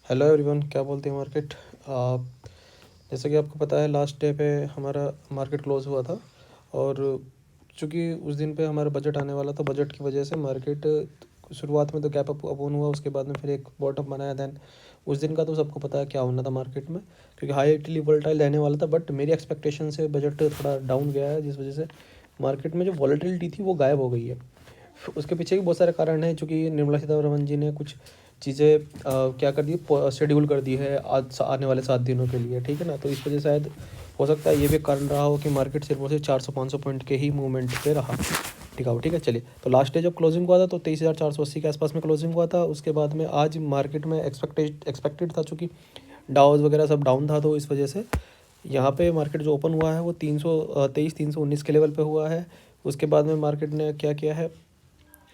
Hello everyone, क्या बोलते हैं मार्केट। जैसा कि आपको पता है लास्ट डे पे हमारा मार्केट क्लोज़ हुआ था। और चूँकि उस दिन पे हमारा बजट आने वाला था, बजट की वजह से मार्केट शुरुआत में तो गैप अप ओपन हुआ, उसके बाद में फिर एक बॉटम बनाया। देन उस दिन का तो सबको पता है क्या होना था मार्केट में, क्योंकि हाईली वोलेटाइल रहने वाला था। बट मेरी एक्सपेक्टेशन से बजट थोड़ा डाउन गया है, जिस वजह से मार्केट में जो वॉलेटिलिटी थी वो गायब हो गई है। उसके पीछे भी बहुत सारे कारण हैं, चूँकि निर्मला सीतारमण जी ने कुछ चीज़ें क्या कर दी, शेड्यूल कर दी है आज आने वाले 7 दिनों के लिए, ठीक है ना। तो इस वजह से शायद हो सकता है ये भी कारण रहा हो कि मार्केट सिर्फ और सिर्फ 400-500 पॉइंट के ही मूवमेंट पे रहा। ठीक है। चलिए, तो लास्ट डे जब क्लोजिंग हुआ था तो 23,480 के आसपास में क्लोजिंग हुआ था। उसके बाद में आज मार्केट में एक्सपेक्टेड था, चूँकि डाउज वगैरह सब डाउन था, तो इस वजह से यहाँ पे मार्केट जो ओपन हुआ है वो 319 के लेवल पे हुआ है। उसके बाद में मार्केट ने क्या किया है,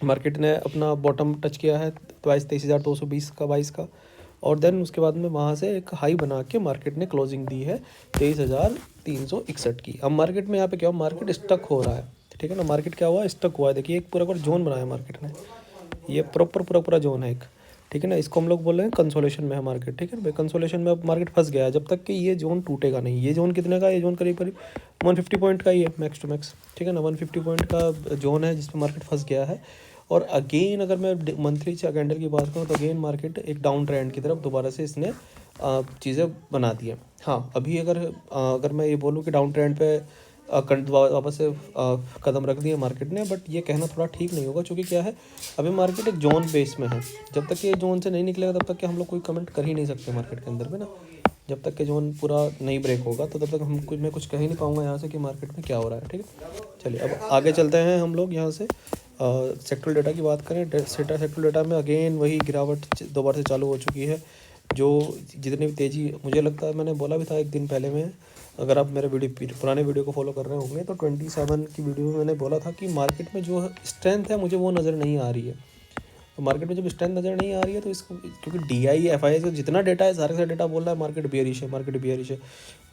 मार्केट ने अपना बॉटम टच किया है 23,220 का 22 का। और देन उसके बाद में वहाँ से एक हाई बना के मार्केट ने क्लोजिंग दी है 23,361 की। अब मार्केट में यहाँ पे क्या हुआ, मार्केट स्टक हो रहा है, ठीक है ना। मार्केट क्या हुआ, स्टक हुआ है। देखिए, एक पूरा जोन बनाया मार्केट ने, ये पूरा जोन है एक, ठीक है ना। इसको हम लोग बोल रहे हैं कंसोलेशन में है मार्केट, ठीक है ना भाई। कंसोलेशन में अब मार्केट फंस गया है, जब तक कि ये जोन टूटेगा नहीं। ये जोन कितने का, ये जोन करीब करीब 150 पॉइंट का ही है मैक्स टू मैक्स, ठीक है ना। 150 पॉइंट का जोन है जिस पर मार्केट फंस गया है। और अगेन अगर मैं मंथली कैलेंडर की बात करूँ तो अगेन मार्केट एक डाउन ट्रेंड की तरफ दोबारा से इसने चीज़ें बना दी है। हाँ, अभी अगर मैं ये बोलूँ कि डाउन ट्रेंड पे वापस से कदम रख दिए मार्केट ने, बट ये कहना थोड़ा ठीक नहीं होगा, क्योंकि क्या है, अभी मार्केट एक जोन बेस में है। जब तक ये जोन से नहीं निकलेगा तब तक कि हम लोग कोई कमेंट कर ही नहीं सकते मार्केट के अंदर में ना। जब तक कि जोन पूरा नहीं ब्रेक होगा तो तब तक मैं कुछ कह ही नहीं पाऊंगा यहाँ से कि मार्केट में क्या हो रहा है, ठीक है। चलिए, अब आगे चलते हैं हम लोग यहाँ से। सेक्टरल डेटा की बात करें, सेक्टरल डेटा में अगेन वही गिरावट दोबारा से चालू हो चुकी है। जो जितनी भी तेज़ी, मुझे लगता है मैंने बोला भी था एक दिन पहले में, अगर आप मेरे पुराने वीडियो को फॉलो कर रहे होंगे तो 27 की वीडियो में मैंने बोला था कि मार्केट में जो स्ट्रेंथ है मुझे वो नज़र नहीं आ रही है। तो मार्केट में जब स्ट्रेंथ नज़र नहीं आ रही है तो इसको, क्योंकि DI FI का जितना डेटा है सारा का डेटा बोल रहा है मार्केट बियरिश है, मार्केट बियरिश है।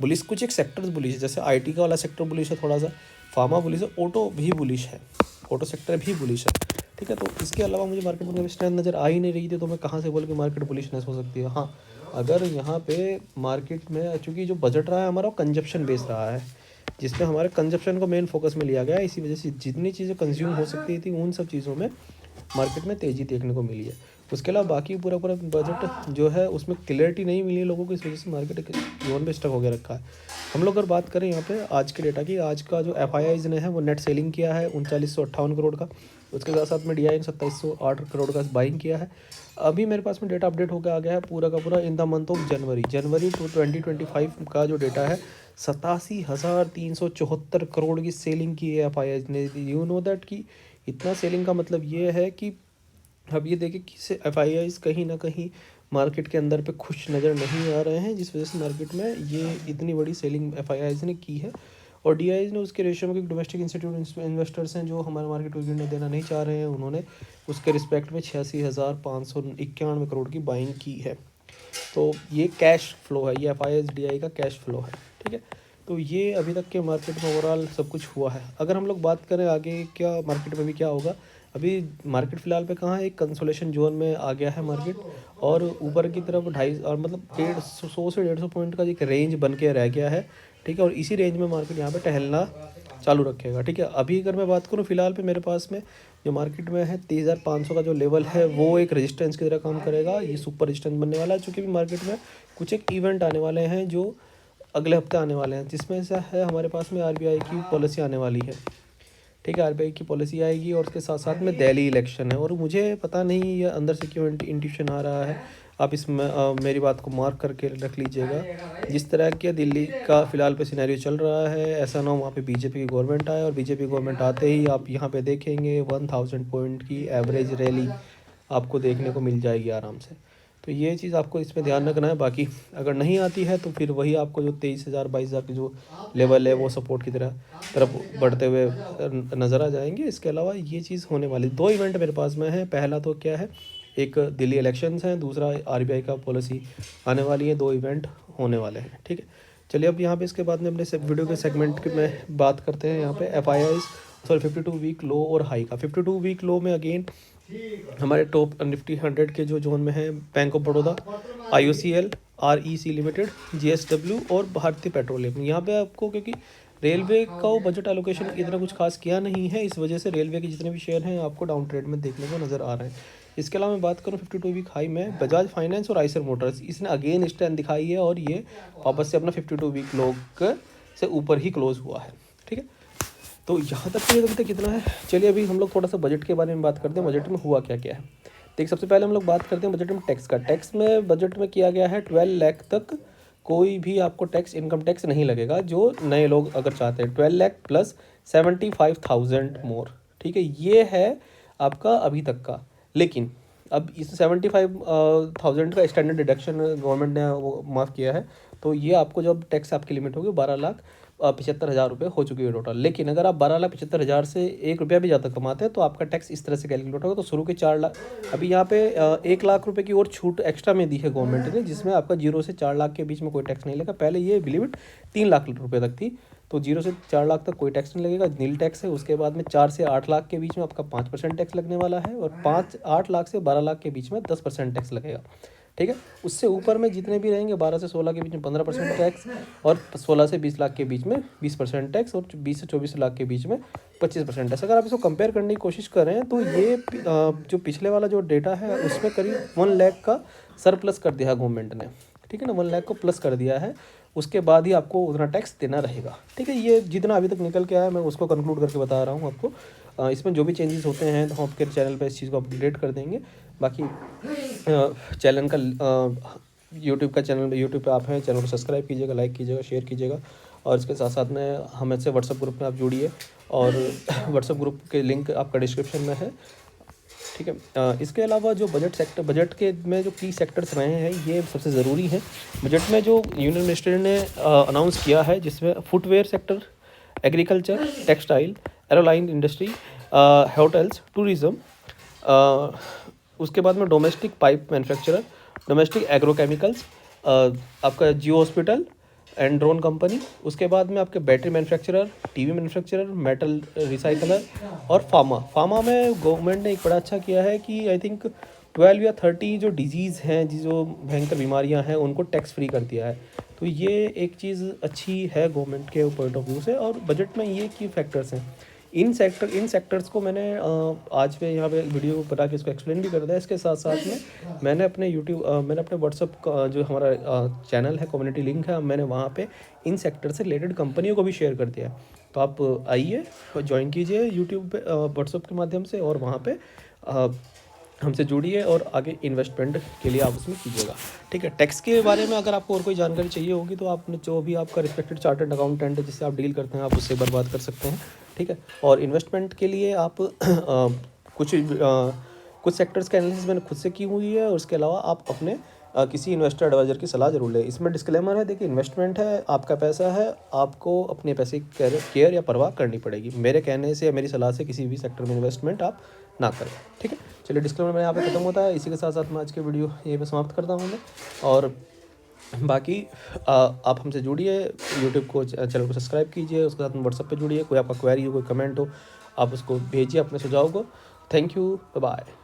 बुलिश कुछ एक सेक्टर्स बुलिश है, जैसे IT का वाला सेक्टर बुलिश है, थोड़ा सा फार्मा बुलिश है, ऑटो भी बुलिश है, ऑटो सेक्टर भी बुलिश है, ठीक है। तो इसके अलावा मुझे मार्केट में स्ट्रेंथ नज़र आ ही नहीं रही थी, तो मैं कहाँ से बोल के मार्केट बुलिशनेस हो सकती है। हाँ, अगर यहाँ पे मार्केट में, चूँकि जो बजट रहा है हमारा वो कंजप्शन बेस रहा है, जिसमें हमारे कंजप्शन को मेन फोकस में लिया गया है। इसी वजह से जितनी चीज़ें कंज्यूम हो सकती थी उन सब चीज़ों में मार्केट में तेज़ी देखने को मिली है। उसके अलावा बाकी पूरा बजट जो है उसमें क्लियरिटी नहीं मिली है लोगों को, इस वजह से मार्केट जोन में स्टक हो गया रखा है। हम लोग अगर बात करें यहाँ पे आज के डेटा की, आज का जो FIIs ने है वो नेट सेलिंग किया है 3958 करोड़ का। उसके साथ साथ में DI ने 2708 करोड़ का बाइंग किया है। अभी मेरे पास में डेटा अपडेट होकर आ गया है पूरा का पूरा in the month of January 2025 का जो डेटा है, 87,374 करोड़ की सेलिंग की है FIIs ने। यू नो दैट कि इतना सेलिंग का मतलब ये है कि अब ये देखिए कि FIIs कहीं ना कहीं मार्केट के अंदर पे खुश नज़र नहीं आ रहे हैं, जिस वजह से मार्केट में ये इतनी बड़ी सेलिंग FIIs ने की है। और DIs ने उसके रेशियो में, डोमेस्टिक इंस्टीट्यूट इन्वेस्टर्स हैं जो हमारे मार्केट को गिरने देना नहीं चाह रहे हैं, उन्होंने उसके रिस्पेक्ट में 86,591 करोड़ की बाइंग की है। तो ये कैश फ्लो है, ये FIIs DI का कैश फ्लो है, ठीक है। तो ये अभी तक के मार्केट में ओवरऑल सब कुछ हुआ है। अगर हम लोग बात करें आगे क्या मार्केट में भी क्या होगा, अभी मार्केट फ़िलहाल पे कहाँ है, एक कंसोलेशन जोन में आ गया है मार्केट। और ऊपर की तरफ 250 और मतलब 150 से 150 पॉइंट का एक रेंज बन के रह गया है, ठीक है। और इसी रेंज में मार्केट यहाँ पे टहलना चालू रखेगा, ठीक है। अभी अगर मैं बात करूँ फिलहाल पे मेरे पास में जो मार्केट में है 23,500 का जो लेवल है वो एक रेजिस्टेंस की तरह काम करेगा। ये सुपर रेजिस्टेंस बनने वाला है, चूँकि भी मार्केट में कुछ एक इवेंट आने वाले हैं जो अगले हफ्ते आने वाले हैं, जिसमें से है हमारे पास में RBI की पॉलिसी आने वाली है, ठीक है। RBI की पॉलिसी आएगी और उसके साथ साथ में दिल्ली इलेक्शन है। और मुझे पता नहीं ये अंदर से क्यों इंट्यूशन आ रहा है, आप इसमें मेरी बात को मार्क करके रख लीजिएगा। जिस तरह के दिल्ली का फ़िलहाल पे सिनेरियो चल रहा है, ऐसा ना हो वहाँ पे BJP की गवर्नमेंट आए, और BJP गवर्नमेंट आते ही आप यहाँ पे देखेंगे 1000 पॉइंट की एवरेज रैली आपको देखने को मिल जाएगी आराम से। तो ये चीज़ आपको इसमें ध्यान रखना है। बाकी अगर नहीं आती है तो फिर वही आपको जो 23,000 22,000 की जो लेवल है वो सपोर्ट की तरफ बढ़ते हुए नज़र आ जाएंगे। इसके अलावा ये चीज़ होने वाली, 2 इवेंट मेरे पास में है। पहला तो क्या है, एक दिल्ली इलेक्शंस हैं, दूसरा RBI का पॉलिसी आने वाली है। 2 इवेंट होने वाले हैं, ठीक है। चलिए, अब यहाँ पे इसके बाद में अपने वीडियो के सेगमेंट में बात करते हैं। यहाँ पे FIIs 52 वीक लो और हाई का। 52 वीक लो में अगेन हमारे टॉप निफ्टी 100 के जो जोन में है bank of Baroda, IOCL, REC limited, JSW और भारतीय पेट्रोलियम। यहाँ पे आपको क्योंकि रेलवे का वो बजट एलोकेशन इतना कुछ खास किया नहीं है, इस वजह से रेलवे के जितने भी शेयर हैं आपको डाउन ट्रेड में देखने को नज़र आ रहे हैं। इसके अलावा मैं बात करूँ 52 वीक हाई में बजाज फाइनेंस और आइसर मोटर्स, इसने अगेन स्ट्रेंथ दिखाई है और ये वापस से अपना 52 वीक लो से ऊपर ही क्लोज हुआ है। ठीक है, तो यहाँ तक ये अभी तक कितना है। चलिए अभी हम लोग थोड़ा सा बजट के बारे में बात करते हैं, बजट में हुआ क्या क्या है। देखिए सबसे पहले हम लोग बात करते हैं बजट में टैक्स का। टैक्स में बजट में किया गया है 12 लाख तक कोई भी आपको टैक्स, इनकम टैक्स नहीं लगेगा, जो नए लोग अगर चाहते हैं। 12 लाख प्लस 75,000 मोर। ठीक है, ये है आपका अभी तक का। लेकिन अब इस 75,000 का स्टैंडर्ड डिडक्शन गवर्नमेंट ने वो माफ़ किया है, तो ये आपको जब टैक्स आपकी लिमिट होगी 12,75,000 रुपये हो चुकी है टोटल। लेकिन अगर आप 12,75,000 से 1 रुपया भी ज़्यादा कमाते हैं तो आपका टैक्स इस तरह से कैलकुलेट होगा। तो शुरू के 4 लाख, अभी यहाँ पे 1 लाख रुपए की और छूट एक्स्ट्रा में दी है गवर्नमेंट ने, जिसमें आपका 0 से 4 लाख के बीच में कोई टैक्स नहीं लगेगा। पहले ये लिमिट 3 लाख रुपये तक थी, तो 0 से 4 लाख तक कोई टैक्स नहीं लगेगा, नील टैक्स है। उसके बाद में 4 से 8 लाख के बीच में आपका 5% टैक्स लगने वाला है, और 8 लाख से 12 लाख के बीच में 10% टैक्स लगेगा। ठीक है, उससे ऊपर में जितने भी रहेंगे 12 से 16 के बीच में 15% टैक्स, और 16 से 20 लाख के बीच में 20% टैक्स, और 20 से 24 लाख के बीच में 25% टैक्स। अगर आप इसको कंपेयर करने की कोशिश करें तो ये जो पिछले वाला जो डेटा है उसमें करीब 1 लाख का सरप्लस कर दिया है गवर्नमेंट ने। ठीक है ना, 1 लाख को प्लस कर दिया है, उसके बाद ही आपको उतना टैक्स देना रहेगा। ठीक है, ये जितना अभी तक निकल के आया मैं उसको कंक्लूड करके बता रहा हूँ आपको। इसमें जो भी चेंजेस होते हैं तो हम आपके चैनल पे इस चीज़ को अपडेट कर देंगे। बाकी चैनल का यूट्यूब का चैनल, यूट्यूब पे आप हैं, चैनल को सब्सक्राइब कीजिएगा, लाइक कीजिएगा, शेयर कीजिएगा, और इसके साथ साथ में हमसे व्हाट्सअप ग्रुप में आप जुड़िए, और व्हाट्सअप ग्रुप के लिंक आपका डिस्क्रिप्शन में है। ठीक है, इसके अलावा जो बजट के में जो की सेक्टर्स रहे हैं ये सबसे ज़रूरी है। बजट में जो यूनियन मिनिस्टर ने अनाउंस किया है, जिसमें footwear sector, agriculture, textile, airline industry, hotels, tourism, उसके बाद में domestic pipe manufacturer, domestic agrochemicals, आपका जियो हॉस्पिटल एंड ड्रोन कंपनी, उसके बाद में आपके battery manufacturer, TV manufacturer, metal recycler, और फार्मा में गवर्नमेंट ने एक बड़ा अच्छा किया है कि आई थिंक 12 या 30 जो डिजीज़ हैं, जो भयंकर बीमारियां हैं, उनको टैक्स फ्री कर दिया है। तो ये एक चीज़ अच्छी है गवर्नमेंट के पॉइंट ऑफ व्यू से, और बजट में ये की फैक्टर्स हैं। इन सेक्टर्स को मैंने आज पे यहाँ पे वीडियो बना के इसको एक्सप्लेन भी कर दिया। इसके साथ साथ में मैंने अपने मैंने अपने व्हाट्सअप का जो हमारा चैनल है, कम्युनिटी लिंक है, मैंने वहाँ पे इन सेक्टर से रिलेटेड कंपनियों को भी शेयर कर दिया है। तो आप आइए और ज्वाइन कीजिए यूट्यूब पे, व्हाट्सअप के माध्यम से, और वहाँ पे हमसे जुड़िए और आगे इन्वेस्टमेंट के लिए आप उसमें कीजिएगा। ठीक है, टैक्स के बारे में अगर आपको और कोई जानकारी चाहिए होगी तो आपने जो भी आपका रिस्पेक्टेड चार्टर्ड अकाउंटेंट है जिससे आप डील करते हैं, आप उससे बात कर सकते हैं। ठीक है, और इन्वेस्टमेंट के लिए आप कुछ सेक्टर्स का एनालिसिस मैंने खुद से की हुई है, और उसके अलावा आप अपने किसी इन्वेस्टर एडवाइज़र की सलाह जरूर लें। इसमें डिस्क्लेमर है, देखिए इन्वेस्टमेंट है, आपका पैसा है, आपको अपने पैसे केयर या परवाह करनी पड़ेगी। मेरे कहने से या मेरी सलाह से किसी भी सेक्टर में इन्वेस्टमेंट आप ना करें। ठीक है, चलिए डिस्क्लेमर मेरे यहाँ पे खत्म होता है। इसी के साथ साथ मैं आज के वीडियो यहीं पे समाप्त करता हूँ मैं, और बाकी आप हमसे जुड़िए, यूट्यूब को चैनल को सब्सक्राइब कीजिए, उसके साथ में व्हाट्सएप पे जुड़िए। कोई आपका क्वेरी हो, कोई कमेंट हो, आप उसको भेजिए अपने सुझाव को। Thank you, bye bye.